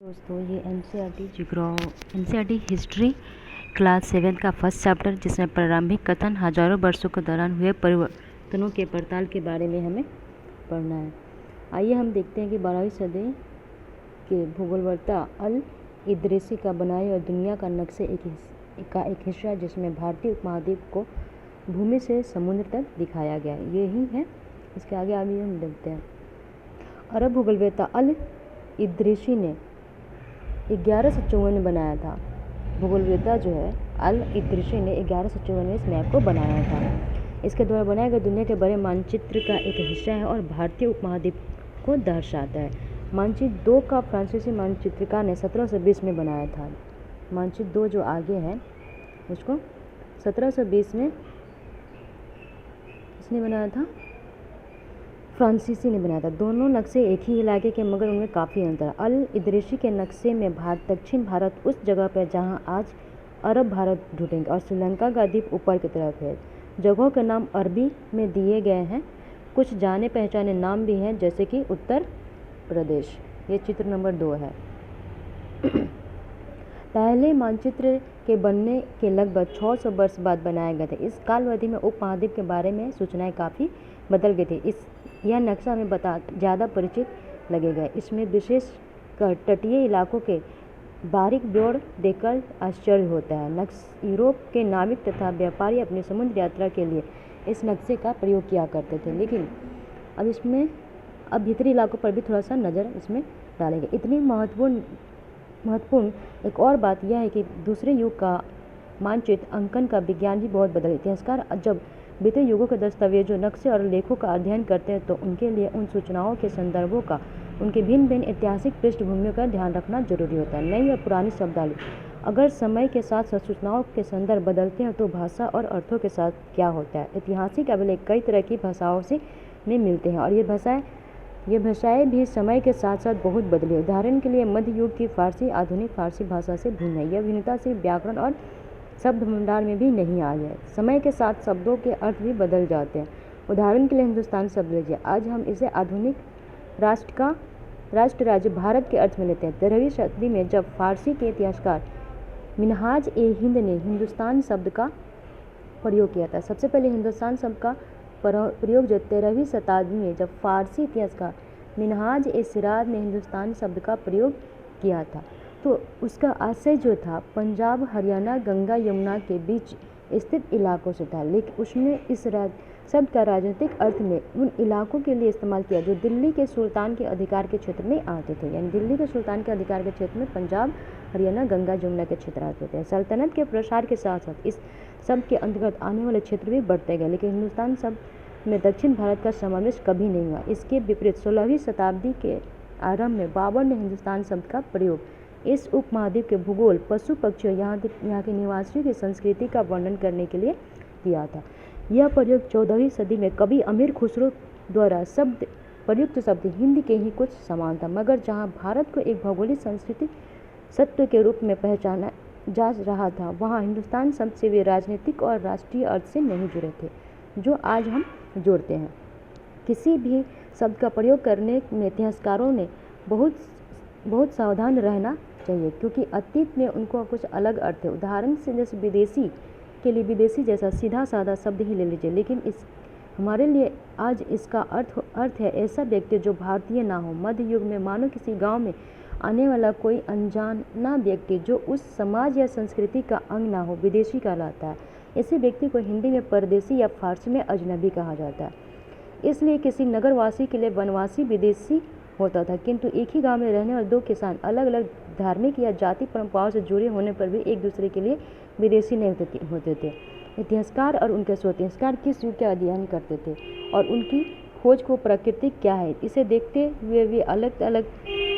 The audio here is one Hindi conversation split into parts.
दोस्तों ये एनसीईआरटी हिस्ट्री क्लास 7 का फर्स्ट चैप्टर, जिसमें प्रारंभिक कथन हजारों वर्षों के दौरान हुए परिवर्तनों के पड़ताल के बारे में हमें पढ़ना है। आइए हम देखते हैं कि 12वीं सदी के भूगोलवेत्ता अल इदरीसी का बनाए और दुनिया का नक्शे का एक हिस्सा, जिसमें भारतीय उपमहाद्वीप को भूमि से समुद्र तक दिखाया गया है। यही है, इसके आगे हम देखते हैं। अरब भूगोलवेत्ता अल इदरीसी ने 1154 में बनाया था। भूगोलवेत्ता जो है अल इदरीसी ने 1154 में इस मैप को बनाया था। इसके द्वारा बनाए गए दुनिया के बड़े मानचित्र का एक हिस्सा है और भारतीय उपमहाद्वीप को दर्शाता है। मानचित्र 2 का फ्रांसीसी मानचित्रकार ने 1720 में बनाया था। मानचित्र 2 जो आगे है उसको 1720 में किसने बनाया था? फ्रांसीसी ने बनाया था। दोनों नक्शे एक ही इलाके के, मगर उनमें काफ़ी अंतर। अल इदरीसी के नक्शे में दक्षिण भारत उस जगह पर जहां आज अरब भारत ढूंढेंगे और श्रीलंका का द्वीप ऊपर की तरफ है। जगहों के नाम अरबी में दिए गए हैं। कुछ जाने पहचाने नाम भी हैं, जैसे कि उत्तर प्रदेश। ये चित्र नंबर 2 है। पहले मानचित्र के बनने के लगभग 600 वर्ष बाद बनाए गए थे। इस काल अवधि में उपमहाद्वीप के बारे में सूचनाएं काफ़ी बदल गई थी। यह नक्शा हमें ज़्यादा परिचित लगेगा। इसमें विशेष कर तटीय इलाकों के बारीक ब्यौर देखकर आश्चर्य होता है। यूरोप के नाविक तथा व्यापारी अपनी समुद्र यात्रा के लिए इस नक्शे का प्रयोग किया करते थे, लेकिन अब भीतरी इलाकों पर भी थोड़ा सा नज़र इसमें डालेंगे। इतनी महत्वपूर्ण एक और बात यह है कि दूसरे युग का मानचित्र अंकन का विज्ञान भी बहुत बदल। इतिहासकार जब बीते युगों के दस्तावेजों, नक्शे और लेखों का अध्ययन करते हैं तो उनके लिए उन सूचनाओं के संदर्भों का, उनके भिन्न भिन्न ऐतिहासिक पृष्ठभूमियों का ध्यान रखना जरूरी होता है। नई और पुरानी शब्दावली, अगर समय के साथ साथ सूचनाओं के संदर्भ बदलते हैं तो भाषा और अर्थों के साथ क्या होता है। ऐतिहासिक अभिलेख कई तरह की भाषाओं से में मिलते हैं और ये भाषाएं भी समय के साथ साथ बहुत बदली। उदाहरण के लिए मध्य युग की फारसी आधुनिक फारसी भाषा से भिन्न है। यह भिन्नता सिर्फ व्याकरण और शब्द भंडार में भी नहीं आई है। समय के साथ शब्दों के अर्थ भी बदल जाते हैं। उदाहरण के लिए हिंदुस्तान शब्द लीजिए। आज हम इसे आधुनिक राष्ट्र राज्य भारत के अर्थ में लेते हैं। 13वीं सदी में जब फारसी के इतिहासकार मिनहाज ए हिंद ने हिंदुस्तान शब्द का प्रयोग किया था। सबसे पहले हिंदुस्तान शब्द का प्रयोग जो 13वीं शताब्दी में जब फारसी इतिहासकार मिनहाज ए सिराज ने हिंदुस्तान शब्द का प्रयोग किया था, तो उसका आशय जो था पंजाब, हरियाणा, गंगा यमुना के बीच स्थित इलाकों से था। लेकिन उसने इस शब्द का राजनीतिक अर्थ में उन इलाकों के लिए इस्तेमाल किया जो दिल्ली के सुल्तान के अधिकार के क्षेत्र में आते थे। यानी दिल्ली के सुल्तान के अधिकार के क्षेत्र में पंजाब, हरियाणा, गंगा यमुना के क्षेत्र आते थे। सल्तनत के प्रसार के साथ साथ इस शब्द के अंतर्गत आने वाले क्षेत्र भी बढ़ते गए, लेकिन हिंदुस्तान शब्द में दक्षिण भारत का समावेश कभी नहीं हुआ। इसके विपरीत 16वीं शताब्दी के आरंभ में बाबर ने हिंदुस्तान शब्द का प्रयोग इस उपमहाद्वीप के भूगोल, पशु पक्षियों, यहाँ के निवासियों की संस्कृति का वर्णन करने के लिए किया था। यह प्रयोग 14वीं सदी में कवि अमीर खुसरो द्वारा प्रयुक्त शब्द हिंदी के ही कुछ समान था, मगर जहाँ भारत को एक भौगोलिक सांस्कृतिक सत्व के रूप में पहचाना जा रहा था, वहाँ हिंदुस्तान शब्द से वे राजनीतिक और राष्ट्रीय अर्थ से नहीं जुड़े थे, जो आज हम जोड़ते हैं। किसी भी शब्द का प्रयोग करने में इतिहासकारों ने बहुत सावधान रहना चाहिए, क्योंकि अतीत में उनको कुछ अलग अर्थ है। उदाहरण से जैसे विदेशी के लिए विदेशी जैसा सीधा साधा शब्द ही ले लीजिए, लेकिन हमारे लिए आज इसका अर्थ है ऐसा व्यक्ति जो भारतीय ना हो। मध्य युग में मानो किसी गांव में आने वाला कोई अनजाना व्यक्ति जो उस समाज या संस्कृति का अंग ना हो, विदेशी कहलाता है। ऐसे व्यक्ति को हिंदी में परदेशी या फारसी में अजनबी कहा जाता है। इसलिए किसी नगरवासी के लिए वनवासी विदेशी होता था, किंतु एक ही गांव में रहने वाले दो किसान अलग अलग धार्मिक या जाति परंपराओं से जुड़े होने पर भी एक दूसरे के लिए विदेशी नहीं होते थे। इतिहासकार और उनके स्रोत, इतिहासकार किस युग का अध्ययन करते थे और उनकी खोज को प्रकृति क्या है, इसे देखते हुए वे अलग अलग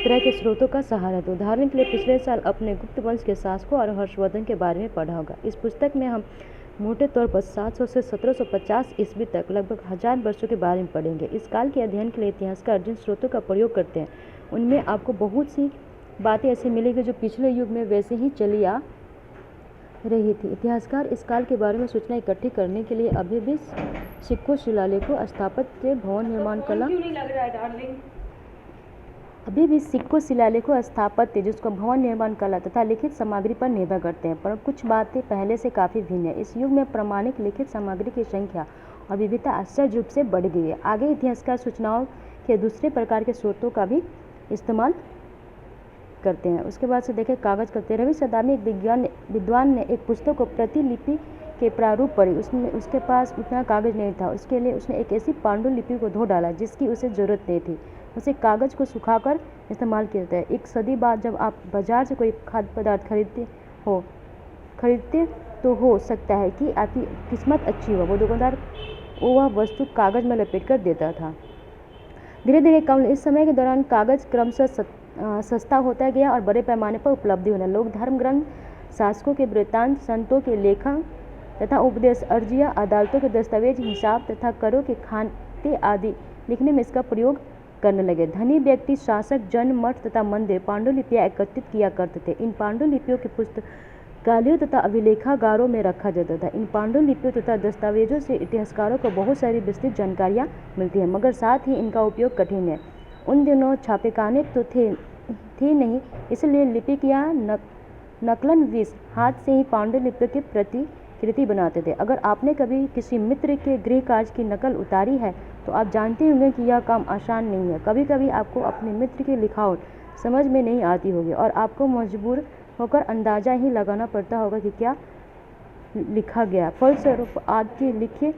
तरह के स्रोतों का सहारा थे। उदाहरण के लिए पिछले साल अपने गुप्त वंश के शासकों और हर्षवर्धन के बारे में पढ़ा होगा। इस पुस्तक में हम मोटे तौर पर 700 से 1750 ईस्वी तक लगभग 1000 वर्षों के बारे में पढ़ेंगे। इस काल के अध्ययन के लिए इतिहासकार जिन स्रोतों का प्रयोग करते हैं उनमें आपको बहुत सी बातें ऐसी मिलेगी जो पिछले युग में वैसे ही चली आ रही थी। इतिहासकार इस काल के बारे में सूचना इकट्ठी करने के लिए अभी भी सिक्कों, शिलालेखों, स्थापत्य, भवन निर्माण कला अभी भी सिक्कों, शिलालेखों, स्थापत्य जिसको भवन निर्माण कला तथा लिखित सामग्री पर निर्भर करते हैं, पर कुछ बातें पहले से काफ़ी भिन्न है। इस युग में प्रमाणिक लिखित सामग्री की संख्या और विविधता आश्चर्य रूप से बढ़ गई है। आगे इतिहासकार सूचनाओं के दूसरे प्रकार के स्रोतों का भी इस्तेमाल करते हैं। उसके बाद से देखें कागज़ का 13वीं शताब्दी में एक विद्वान ने एक पुस्तक को प्रतिलिपि के प्रारूप पढ़ी। उसके पास उतना कागज़ नहीं था। उसके लिए उसने एक ऐसी पांडुलिपि को धो डाला जिसकी उसे ज़रूरत नहीं थी। उसे कागज़ को सुखाकर इस्तेमाल किया जाता है। एक सदी बाद जब आप बाज़ार से कोई खाद्य पदार्थ खरीदते तो हो सकता है कि आपकी किस्मत अच्छी हो, वो दुकानदार वह वस्तु कागज़ में लपेट कर देता था। धीरे धीरे कम इस समय के दौरान कागज़ क्रमशः सस्ता होता गया और बड़े पैमाने पर उपलब्धि होने। लोग धर्म ग्रंथ, शासकों के वृत्तांत, संतों के लेखन तथा उपदेश, अर्जियाँ, अदालतों के दस्तावेज, हिसाब तथा करों के खाते आदि लिखने में इसका प्रयोग करने लगे। धनी व्यक्ति, शासक, जन, मठ तथा मंदिर पांडुलिपियाँ एकत्रित किया करते थे। इन पांडुलिपियों के पुस्तकालयों तथा अभिलेखागारों में रखा जाता था। इन पांडुलिपियों तथा दस्तावेजों से इतिहासकारों को बहुत सारी विस्तृत जानकारियाँ मिलती हैं, मगर साथ ही इनका उपयोग कठिन है। उन दिनों छापेखाने तो थे नहीं, इसलिए लिपिक या नकलन विस हाथ से ही पांडुलिपियों की प्रतिकृति बनाते थे। अगर आपने कभी किसी मित्र के गृह कार्य की नकल उतारी है तो आप जानते होंगे कि यह काम आसान नहीं है। कभी कभी आपको अपने मित्र की लिखावट समझ में नहीं आती होगी और आपको मजबूर होकर अंदाज़ा ही लगाना पड़ता होगा कि क्या लिखा गया। फलस्वरूप आपके लिखे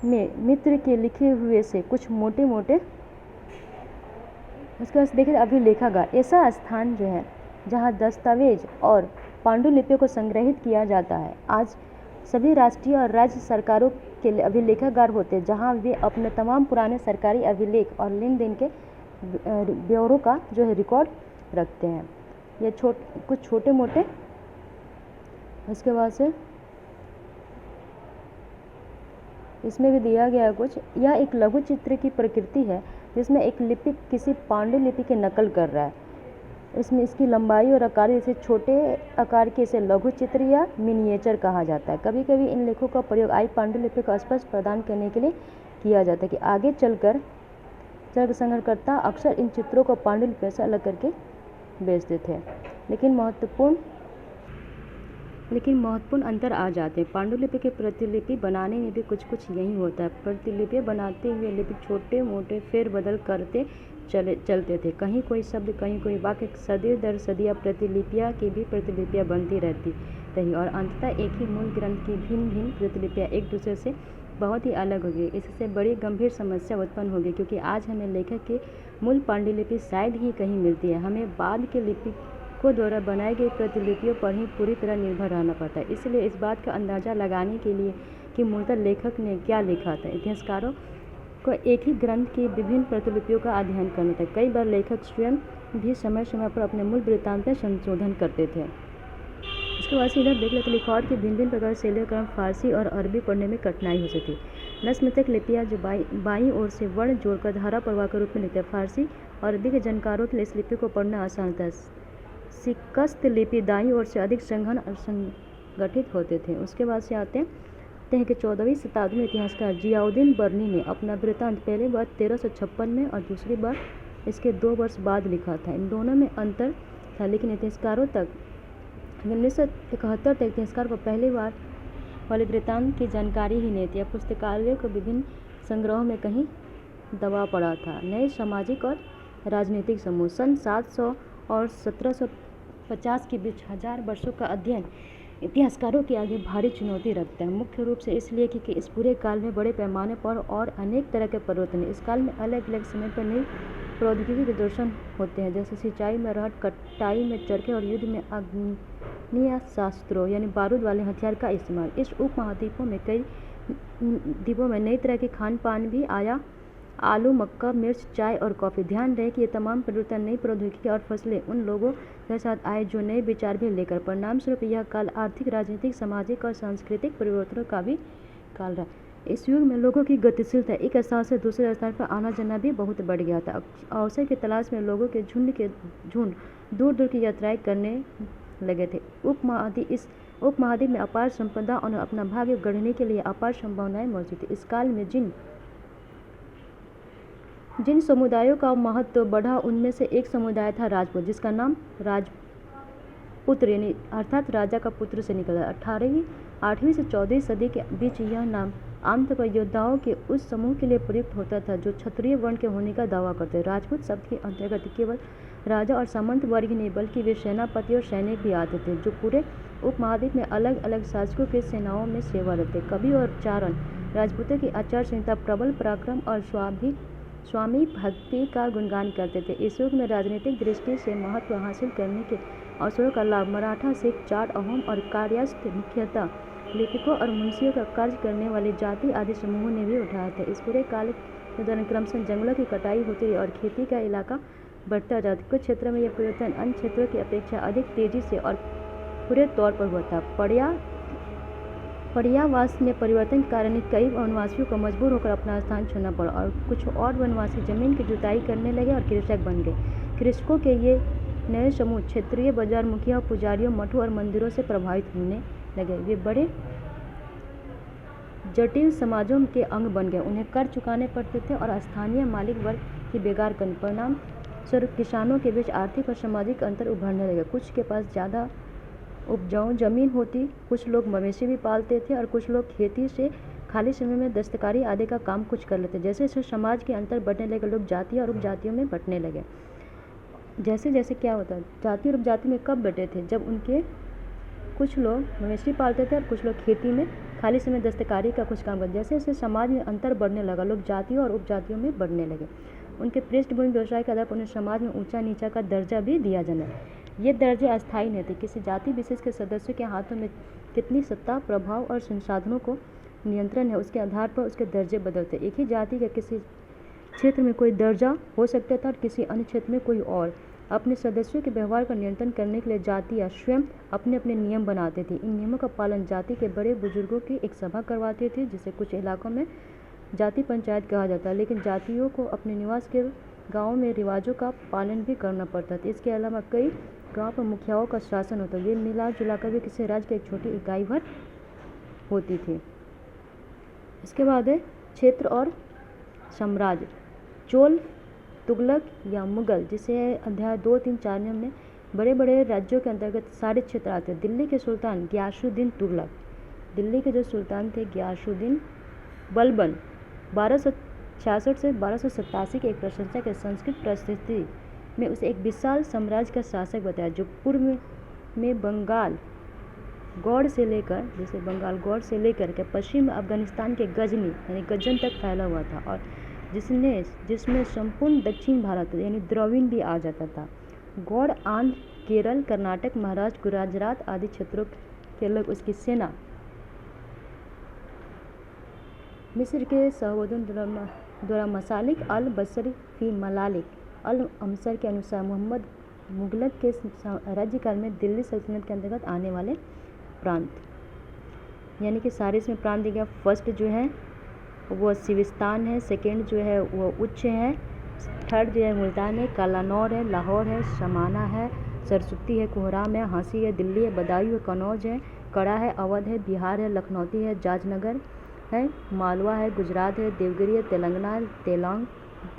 में मित्र के लिखे हुए से कुछ मोटे मोटे उसके बाद देखिए अभिलेखागार ऐसा स्थान जो है जहाँ दस्तावेज और पांडुलिपियों को संग्रहित किया जाता है। आज सभी राष्ट्रीय और राज्य सरकारों के लिए अभिलेखागार होते हैं, जहाँ वे अपने तमाम पुराने सरकारी अभिलेख और लेन देन के ब्यौरों का जो है रिकॉर्ड रखते हैं। ये कुछ छोटे मोटे उसके बाद से इसमें भी दिया गया कुछ। यह एक लघु चित्र की प्रकृति है जिसमें एक लिपिक किसी पांडुलिपि की नकल कर रहा है। इसमें इसकी लंबाई और आकार जैसे छोटे आकार के इसे लघु चित्र या मिनिएचर कहा जाता है। कभी कभी इन लेखों का प्रयोग आई पांडुलिपि को स्पष्ट प्रदान करने के लिए किया जाता है कि आगे चलकर संग्रहकर्ता अक्सर इन चित्रों को पांडुलिपि से अलग करके बेचते थे। लेकिन महत्वपूर्ण अंतर आ जाते हैं। पांडुलिपि की प्रतिलिपि बनाने में भी कुछ यही होता है। प्रतिलिपि बनाते हुए लिपिक छोटे मोटे फेरबदल करते चलते थे। कहीं कोई शब्द, कहीं कोई वाक्य, सदी दर सदियाँ प्रतिलिपियाँ की भी प्रतिलिपियाँ बनती रहती रही और अंततः एक ही मूल ग्रंथ की भिन्न भिन्न प्रतिलिपियाँ एक दूसरे से बहुत ही अलग हो गई। इससे बड़ी गंभीर समस्या उत्पन्न होगी क्योंकि आज हमें लेखक की मूल पांडुलिपि शायद ही कहीं मिलती है। हमें बाद के लिपिकों द्वारा बनाई गई प्रतिलिपियों पर ही पूरी तरह निर्भर रहना पड़ता है। इसलिए इस बात का अंदाज़ा लगाने के लिए कि मूलतः लेखक ने क्या लिखा था, इतिहासकारों को एक ही ग्रंथ की विभिन्न प्रतिलिपियों का अध्ययन करना था। कई बार लेखक स्वयं भी समय समय पर अपने मूल वृत्तांत में संशोधन करते थे। इसके बाद से इधर देख लेते लिखावट के भिन्न प्रकार शैली क्रम फारसी और अरबी पढ़ने में कठिनाई हो सकती है। नस्मतक लिपियाँ जो बाईं ओर से वर्ण जोड़कर धारा प्रवाह के रूप में लिखते हैं। फारसी और अरबी के जानकारों के लिए इस लिपि को पढ़ना आसान था। शिकस्त लिपि दाईं ओर से अधिक संघन और संगठित होते थे। उसके बाद से आते हैं कि 14वीं शताब्दी में इतिहासकार जियाउद्दीन बर्नी ने अपना वृत्तांत पहली बार 1356 में और दूसरी बार इसके 2 वर्ष बाद लिखा था। इन दोनों में अंतर था, लेकिन इतिहासकारों तक 1971 तक इतिहासकार को पहली बार वाले वृत्तांत की जानकारी ही नहीं थी। पुस्तकालयों को विभिन्न संग्रहों में कहीं दबा पड़ा था। नए सामाजिक और राजनीतिक समूह सन 700 और 1750 के बीच 1000 वर्षों का अध्ययन इतिहासकारों के आगे भारी चुनौती रखता है। मुख्य रूप से इसलिए कि इस पूरे काल में बड़े पैमाने पर और अनेक तरह के परिवर्तन हैं। इस काल में अलग अलग समय पर नई प्रौद्योगिकी के दर्शन होते हैं, जैसे सिंचाई में रहट, कटाई में चरखे और युद्ध में आग्नेयास्त्रों यानी बारूद वाले हथियार का इस्तेमाल। इस उपमहाद्वीपों में कई द्वीपों में नई तरह के खान पान भी आया, आलू, मक्का, मिर्च, चाय और कॉफ़ी। ध्यान रहे कि ये तमाम परिवर्तन नई प्रौद्योगिकी और फसलें उन लोगों के साथ आए जो नए विचार भी लेकर। परिणाम स्वरूप यह काल आर्थिक, राजनीतिक, सामाजिक और सांस्कृतिक परिवर्तनों का भी काल रहा। इस युग में लोगों की गतिशीलता, एक स्थान से दूसरे स्थान पर आना जाना भी बहुत बढ़ गया था। अवसर की तलाश में लोगों के झुंड दूर दूर की यात्राएं करने लगे थे। इस उपमहाद्वीप में अपार संपदा और अपना भाग्य गढ़ने के लिए अपार संभावनाएं मौजूद थी। इस काल में जिन जिन समुदायों का महत्व बढ़ा उनमें से एक समुदाय था राजपूत, जिसका नाम राजपुत्र यानी अर्थात राजा का पुत्र से निकला। 8वीं से 14वीं सदी के बीच यह नाम आमतौर पर योद्धाओं के उस समूह के लिए प्रयुक्त होता था जो क्षत्रिय वर्ण के होने का दावा करते। राजपूत शब्द के अंतर्गत केवल राजा और सामंत वर्ग ही नहीं बल्कि वे सेनापति और सैनिक भी आते थे जो पूरे उपमहाद्वीप में अलग अलग शासकों के सेनाओं में सेवारत थे। कवि और चारण राजपूतों की आचार संहिता प्रबल पराक्रम और स्वामी भक्ति का गुणगान करते थे। इस युग में राजनीतिक दृष्टि से महत्व हासिल करने के अवसरों का लाभ मराठा, सिख, जाट, अहोम और कायस्थ मुख्यतः लेखकों और मुंशियों का कार्य करने वाली जाति आदि समूहों ने भी उठाए थे। इस पूरे काल के दौरान क्रमशः जंगलों की कटाई होती रही और खेती का इलाका बढ़ता जाता। कुछ क्षेत्रों में यह परिवर्तन अन्य क्षेत्रों की अपेक्षा अधिक तेजी से और पूरे तौर पर हुआ था। पर्यावास में परिवर्तन के कारण कई वनवासियों को मजबूर होकर अपना स्थान छोड़ना पड़ा और कुछ और वनवासी जमीन की जुताई करने लगे और कृषक बन गए। कृषकों के ये नए समूह क्षेत्रीय बाजार मुखिया, पुजारियों, मठों और मंदिरों से प्रभावित होने लगे। वे बड़े जटिल समाजों के अंग बन गए। उन्हें कर चुकाने पड़ते थे और स्थानीय मालिक वर्ग की बेगार करने परिणाम स्वरूप किसानों के बीच आर्थिक और सामाजिक अंतर उभरने लगे। कुछ के पास ज़्यादा उपजाऊ जमीन होती, कुछ लोग मवेशी भी पालते थे और कुछ लोग खेती से खाली समय में दस्तकारी आदि का काम कुछ कर लेते। जैसे जैसे समाज के अंतर बढ़ने लगे लोग जाति और उपजातियों में बंटने लगे। जैसे जैसे क्या होता है, जाति और उपजाति में कब बटे थे, जब उनके कुछ लोग मवेशी पालते थे और कुछ लोग खेती में खाली समय दस्तकारी का कुछ काम करते। जैसे जैसे समाज में अंतर बढ़ने लगा लोग जातियों और उपजातियों में बढ़ने लगे। उनके पृष्ठभूमि व्यवसाय के आधार पर उन्हें समाज में ऊंचा नीचा का दर्जा भी दिया जाना है। ये दर्जे अस्थायी नहीं थे। किसी जाति विशेष के सदस्यों के हाथों में कितनी सत्ता, प्रभाव और संसाधनों को नियंत्रण है उसके आधार पर उसके दर्जे बदलते। एक ही जाति के किसी क्षेत्र में कोई दर्जा हो सकता था और किसी अन्य क्षेत्र में कोई और। अपने सदस्यों के व्यवहार का नियंत्रण करने के लिए जातियाँ स्वयं अपने अपने नियम बनाते थे। इन नियमों का पालन जाति के बड़े बुजुर्गों की एक सभा करवाते थे जिसे कुछ इलाकों में जाति पंचायत कहा जाता है। लेकिन जातियों को अपने निवास के गाँव में रिवाजों का पालन भी करना पड़ता था। इसके अलावा कई गांव पर मुखियाओं का शासन होता। वे मिला जुलाकर भी किसी राज्य की एक छोटी इकाई भर होती थी। इसके बाद है क्षेत्र और साम्राज्य। चोल, तुगलक या मुगल, जिसे अध्याय 2, 3, 4 में बड़े बड़े राज्यों के अंतर्गत सारे क्षेत्र आते हैं। दिल्ली के सुल्तान गियासुद्दीन तुगलक, दिल्ली के जो सुल्तान थे गियासुद्दीन बलबन 1266 से 1287 के एक प्रशंसक के संस्कृत परिस्थिति में उसे एक विशाल साम्राज्य का शासक बताया जो पूर्व में बंगाल गौड़ से लेकर के पश्चिम में अफगानिस्तान के गजनी यानी गजन तक फैला हुआ था और जिसमें संपूर्ण दक्षिण भारत यानी द्रविड़ भी आ जाता था। गौड़ आंध्र, केरल, कर्नाटक, महाराष्ट्र, गुजरात आदि क्षेत्रों के लोग उसकी सेना मिस्र के सहवोदन द्वारा मसालिक अल बसरी फी मलालिक अल अमसर के अनुसार मोहम्मद मुगलक के राज्यकाल में दिल्ली सल्तनत के अंतर्गत आने वाले प्रांत यानी कि सारे इसमें प्रांत दिया गया। फर्स्ट जो है वो सिविस्तान है, सेकेंड जो है वो उच्च है, थर्ड जो है मुल्तान है, कालानौर है, लाहौर है, शमाना है, सरस्वती है, कोहराम है, हाँसी है, दिल्ली है, बदायूं है, कनौज है, कड़ा है, अवध है, बिहार है, लखनौती है, जाजनगर है, मालवा है, गुजरात है, देवगिरी है, तेलंगाना है, तेलंग,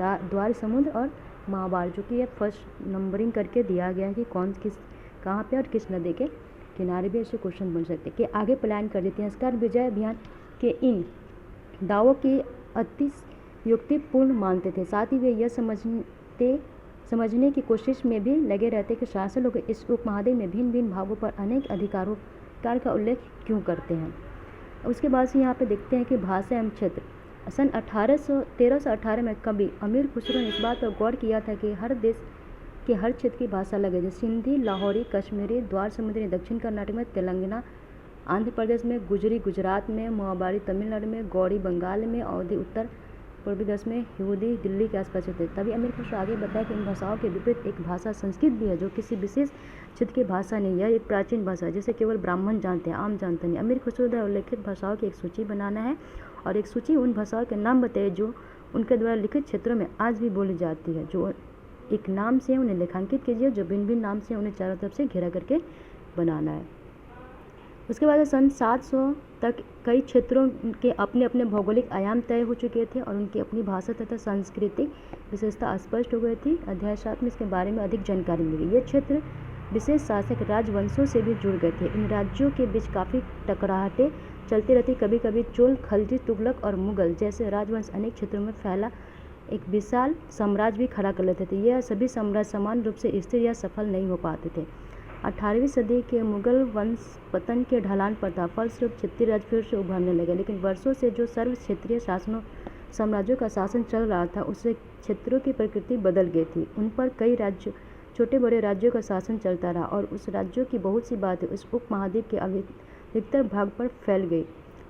द्वार समुद्र और महाबार, जो कि ये फर्स्ट नंबरिंग करके दिया गया है कि कौन किस कहाँ पे और किस नदी के किनारे भी ऐसे क्वेश्चन बन सकते हैं। कि आगे प्लान कर देते हैं। इसका विजय अभियान के इन दावों की अतिशयोक्तिपूर्ण मानते थे। साथ ही वे यह समझने की कोशिश में भी लगे रहते कि शासक लोग इस उपमहाद्वीप में भिन्न भिन्न भागों पर अनेक अधिकार का उल्लेख क्यों करते हैं। उसके बाद से यहाँ पे देखते हैं कि भाषा एवं क्षेत्र। सन 1318 में कवि अमीर खुसरो ने इस बात पर गौर किया था कि हर देश के हर क्षेत्र की भाषा अलग है। जैसे सिंधी, लाहौरी, कश्मीरी, द्वार समुद्री दक्षिण कर्नाटक में, तेलंगाना आंध्र प्रदेश में, गुजरी गुजरात में, महाबारी तमिलनाडु में, गौड़ी बंगाल में, अवधी उत्तर पूर्वी देश में, हिंदी दिल्ली के आसपास होते। तभी अमीर खुसरो आगे बताया कि इन भाषाओं के विपरीत एक भाषा संस्कृत भी है जो किसी विशेष क्षेत्र की भाषा नहीं है, एक प्राचीन भाषा है जिसे केवल ब्राह्मण जानते हैं, आम जानते नहीं। अमीर खुसरो द्वारा उल्लेखित भाषाओं की एक सूची बनाना है और एक सूची उन भाषाओं के नाम बताए जो उनके द्वारा लिखित क्षेत्रों में आज भी बोली जाती है। जो एक नाम से उन्हें लेखांकित कीजिए, जो भिन्न भिन्न नाम से उन्हें चारों तरफ से घेरा करके बनाना है। उसके बाद सन 700 तक कई क्षेत्रों के अपने अपने भौगोलिक आयाम तय हो चुके थे और उनकी अपनी भाषा तथा सांस्कृतिक विशेषता स्पष्ट हो गई थी। अध्याय 7 में इसके बारे में अधिक जानकारी मिली। ये क्षेत्र विशेष शासक राजवंशों से भी जुड़ गए थे। इन राज्यों के बीच काफ़ी टकराहटें चलती रहती। कभी कभी चोल, खलजी, तुगलक और मुगल जैसे राजवंश अनेक क्षेत्रों में फैला एक विशाल साम्राज्य भी खड़ा कर लेते थे। यह सभी साम्राज्य समान रूप से स्थिर या सफल नहीं हो पाते थे। 18वीं सदी के मुगल वंश पतन के ढलान पर था। फलस्वरूप क्षेत्रीय राज्य फिर से उभरने लगे, लेकिन वर्षों से जो सर्व क्षेत्रीय शासनों साम्राज्यों का शासन चल रहा था उससे क्षेत्रों की प्रकृति बदल गई थी। उन पर कई राज्य, छोटे बड़े राज्यों का शासन चलता रहा और उस राज्यों की बहुत सी बातें उस उपमहाद्वीप के अधिकतर भाग पर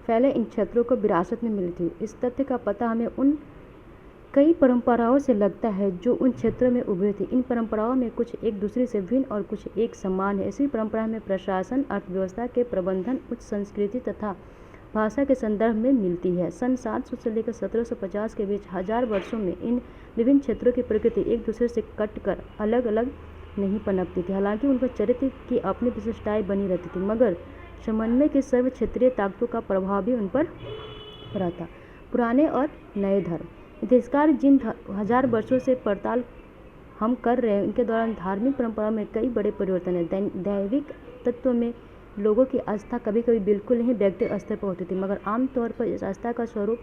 फैले इन क्षेत्रों को विरासत में मिली थी। इस तथ्य का पता हमें उन कई परंपराओं से लगता है जो उन क्षेत्रों में उभरी थी। इन परंपराओं में कुछ एक दूसरे से भिन्न और कुछ एक समान है। इसी परंपरा में प्रशासन, अर्थव्यवस्था के प्रबंधन, उच्च संस्कृति तथा भाषा के संदर्भ में मिलती है। सन 700 से लेकर 1750 के बीच 1000 वर्षों में इन विभिन्न क्षेत्रों की प्रकृति एक दूसरे से कटकर अलग अलग नहीं पनपती थी। हालांकि उन पर चरित्र की अपनी विशिष्टताएं बनी रहती थी, मगर समन्वय की सर्व क्षेत्रीय ताकतों का प्रभाव भी उन पर रहा था। पुराने और नए धर्म। इतिहासकार जिन 1000 वर्षों से पड़ताल हम कर रहे हैं उनके दौरान धार्मिक परंपरा में कई बड़े परिवर्तन हैं। दैविक तत्व में लोगों की आस्था कभी कभी बिल्कुल नहीं व्यक्तिगत स्तर पर होती थी, मगर आमतौर पर इस आस्था का स्वरूप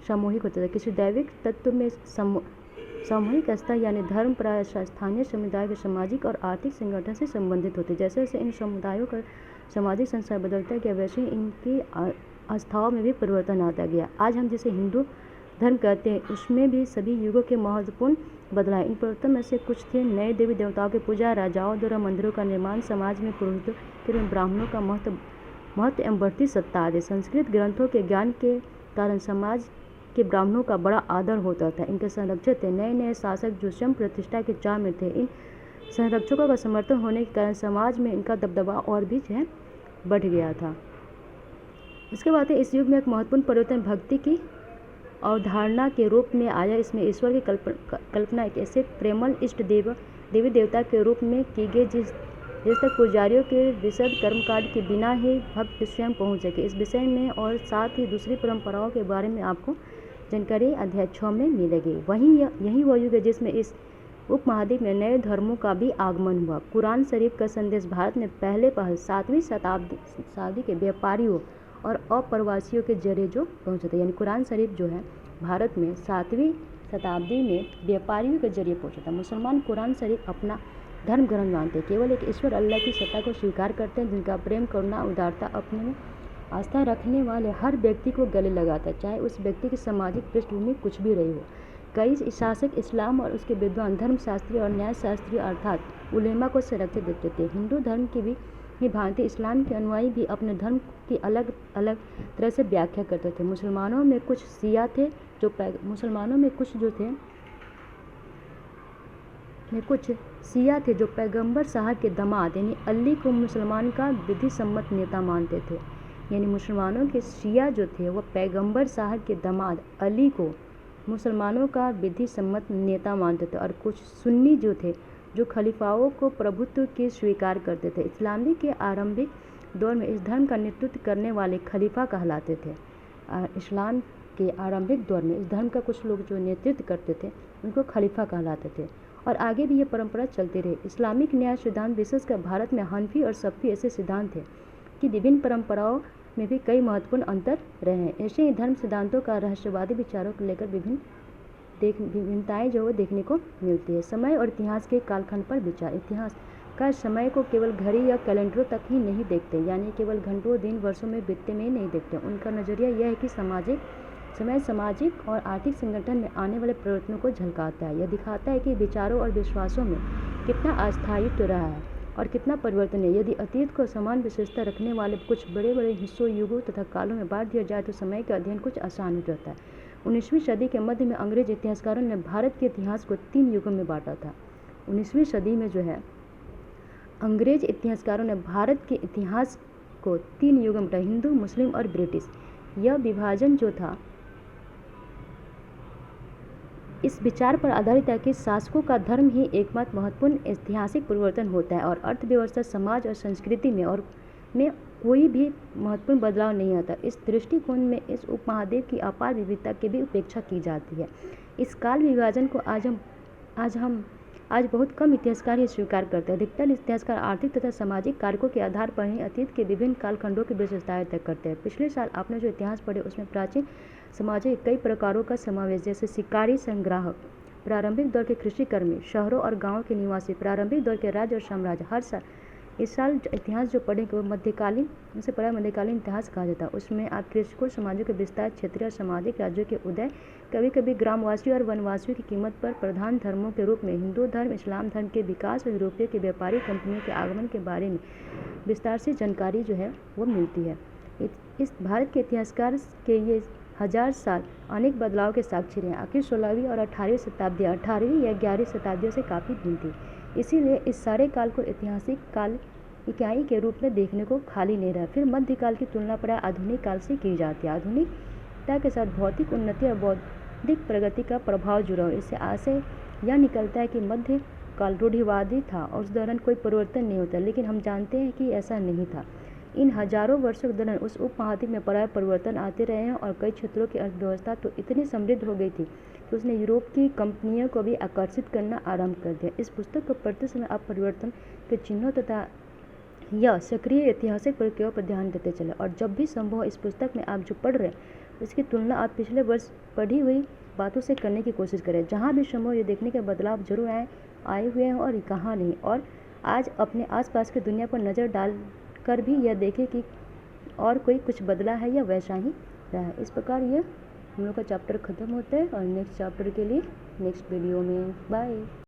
सामूहिक होता था। किसी दैविक तत्व में सामूहिक आस्था यानी धर्म प्राय स्थानीय समुदाय के सामाजिक और आर्थिक संगठन से संबंधित होते। जैसे जैसे इन समुदायों का सामाजिक संसार बदलता गया वैसे ही इनकी आस्थाओं में भी परिवर्तन आता गया। आज हम जिसे हिंदू धर्म कहते हैं उसमें भी सभी युगों के महत्वपूर्ण बदलाव। इन परिवर्तन में से कुछ थे नए देवी देवताओं की पूजा, राजाओं द्वारा मंदिरों का निर्माण, समाज में पुरोहितों के ब्राह्मणों का महत्व एवं बढ़ती सत्ता आदि। संस्कृत ग्रंथों के ज्ञान के कारण समाज के ब्राह्मणों का बड़ा आदर होता था। इनके संरक्षक थे नए नए शासक जो स्वयं प्रतिष्ठा के चाह में थे। इन संरक्षकों का समर्थन होने के कारण समाज में इनका दबदबा और भी बढ़ गया था। इसके बाद इस युग में एक महत्वपूर्ण परिवर्तन भक्ति की अवधारणा के रूप में आया। इसमें ईश्वर की कल्पना एक ऐसे प्रेमल इष्ट देवी देवता के रूप में की गई जिस तक पुजारियों के विशद कर्मकांड के बिना ही भक्त स्वयं पहुंच सके। इस विषय में और साथ ही दूसरी परंपराओं के बारे में आपको जानकारी अध्याय 6 में मिलेगी। यही वह युग है जिसमें इस उपमहाद्वीप में नए धर्मों का भी आगमन हुआ। कुरान शरीफ का संदेश भारत में पहले 7वीं शताब्दी के व्यापारियों और अप्रवासियों के जरिए जो पहुंचा था, यानी कुरान शरीफ जो है भारत में 7वीं शताब्दी में व्यापारियों के जरिए पहुंचा था। मुसलमान कुरान शरीफ अपना धर्म ग्रंथ मानते हैं, केवल एक ईश्वर अल्लाह की सत्ता को स्वीकार करते हैं जिनका प्रेम, करुणा, उदारता अपने में आस्था रखने वाले हर व्यक्ति को गले लगाता है, चाहे उस व्यक्ति की सामाजिक पृष्ठभूमि कुछ भी रही हो। कई शासक इस्लाम और उसके विद्वान धर्मशास्त्री और न्यायशास्त्री अर्थात उलेमा को संरक्षित देते थे। हिंदू धर्म की भी भांति इस्लाम के अनुयायी भी अपने धर्म की अलग अलग तरह से व्याख्या करते थे। मुसलमानों में कुछ शिया थे जो पैगंबर साहब के दामाद यानी अली को मुसलमान का विधि सम्मत नेता मानते थे। यानी मुसलमानों के शिया जो थे वह पैगंबर साहब के दामाद अली को मुसलमानों का विधि सम्मत नेता मानते थे, और कुछ सुन्नी जो थे जो खलीफाओं को प्रभुत्व के स्वीकार करते थे। इस्लामी के आरंभिक दौर में इस धर्म का नेतृत्व करने वाले खलीफा कहलाते थे। इस्लाम के आरंभिक दौर में इस धर्म का कुछ लोग जो नेतृत्व करते थे उनको खलीफा कहलाते थे, और आगे भी ये परंपरा चलती रही। इस्लामिक न्याय सिद्धांत विशेषकर भारत में हनफी और शफी ऐसे सिद्धांत थे कि विभिन्न परंपराओं में भी कई महत्वपूर्ण अंतर रहे हैं। ऐसे ही धर्म सिद्धांतों का रहस्यवादी विचारों को लेकर विभिन्नताएं जो वो देखने को मिलती है। समय और इतिहास के कालखंड पर विचार। इतिहास का समय को केवल घड़ी या कैलेंडरों तक ही नहीं देखते, यानी केवल घंटों, दिन, वर्षों में बीतते में ही नहीं देखते। उनका नज़रिया यह है कि समय सामाजिक और आर्थिक संगठन में आने वाले परिवर्तनों को झलकाता है। यह दिखाता है कि विचारों और विश्वासों में कितना अस्थायित्व रहा है और कितना परिवर्तन है। यदि अतीत को समान विशेषता रखने वाले कुछ बड़े बड़े हिस्सों, युगों तथा कालों में बांट दिया जाए तो समय का अध्ययन कुछ आसान हो जाता है। 19वीं सदी के मध्य में अंग्रेज इतिहासकारों ने भारत के इतिहास को 3 युगों में बांटा था। 19वीं सदी में जो है अंग्रेज इतिहासकारों ने भारत के इतिहास को 3 युगों में बांटा, हिंदू, मुस्लिम और ब्रिटिश। यह विभाजन जो था इस विचार पर आधारित है कि शासकों का धर्म ही एकमात्र महत्वपूर्ण ऐतिहासिक परिवर्तन होता है और अर्थव्यवस्था, समाज और संस्कृति में और में कोई भी महत्वपूर्ण बदलाव नहीं आता। इस दृष्टिकोण में इस उपमहाद्वीप की अपार विविधता की भी उपेक्षा की जाती है। इस काल विभाजन को आज बहुत कम इतिहासकार ही स्वीकार करते हैं। अधिकतर इतिहासकार आर्थिक तथा सामाजिक कारकों के आधार पर ही अतीत के विभिन्न कालखंडों की विशेषताएं तय करते हैं। पिछले साल आपने जो इतिहास पढ़े उसमें प्राचीन समाजों के कई प्रकारों का समावेश, जैसे शिकारी संग्राहक, प्रारंभिक दौर के कृषिकर्मी, शहरों और गाँवों के निवासी, प्रारंभिक दौर के राज्य और साम्राज्य। हर साल इस साल इतिहास जो पढ़ेंगे वो मध्यकालीन, उसे पढ़ा मध्यकालीन इतिहास कहा जाता है। उसमें आप कृषकों समाजों के विस्तार, क्षेत्रीय और सामाजिक राज्यों के उदय, कभी कभी ग्रामवासियों और वनवासियों की कीमत पर, प्रधान धर्मों के रूप में हिंदू धर्म, इस्लाम धर्म के विकास और यूरोपीय के व्यापारी कंपनियों के आगमन के बारे में विस्तार से जानकारी जो है वो मिलती है। इस भारत के इतिहासकार के ये 1000 साल अनेक बदलाव के साक्षी रहे। आखिर 16वीं और 18वीं शताब्दी 18वीं या 11वीं शताब्दियों से काफ़ी भिन्न थी। इसीलिए इस सारे काल को ऐतिहासिक काल इकाई के रूप में देखने को खाली नहीं रहा। फिर मध्यकाल की तुलना प्राय आधुनिक काल से की जाती है। आधुनिकता के साथ भौतिक उन्नति और बौद्धिक प्रगति का प्रभाव जुड़ा हो। इससे आशय यह निकलता है कि मध्य काल रूढ़िवादी था और उस दौरान कोई परिवर्तन नहीं होता, लेकिन हम जानते हैं कि ऐसा नहीं था। इन हजारों वर्षों के दौरान उस उपमहाद्वीप में प्राय परिवर्तन आते रहे हैं और कई क्षेत्रों की अर्थव्यवस्था तो इतनी समृद्ध हो गई थी कि उसने यूरोप की कंपनियों को भी आकर्षित करना आरंभ कर दिया। इस पुस्तक को पढ़ते समय आप परिवर्तन के चिन्हों तथा यह सक्रिय ऐतिहासिक प्रक्रियाओं पर ध्यान देते चले, और जब भी संभव हो इस पुस्तक में आप जो पढ़ रहे हैं उसकी तुलना आप पिछले वर्ष पढ़ी हुई बातों से करने की कोशिश करें। जहाँ भी संभव ये देखने के बदलाव जरूर आए हुए हैं और कहाँ नहीं, और आज अपने आसपास की दुनिया पर नज़र डाल कर भी यह देखें कि और कोई कुछ बदला है या वैसा ही रहा है। इस प्रकार ये हम लोग का चैप्टर ख़त्म होता है और नेक्स्ट चैप्टर के लिए नेक्स्ट वीडियो में बाय।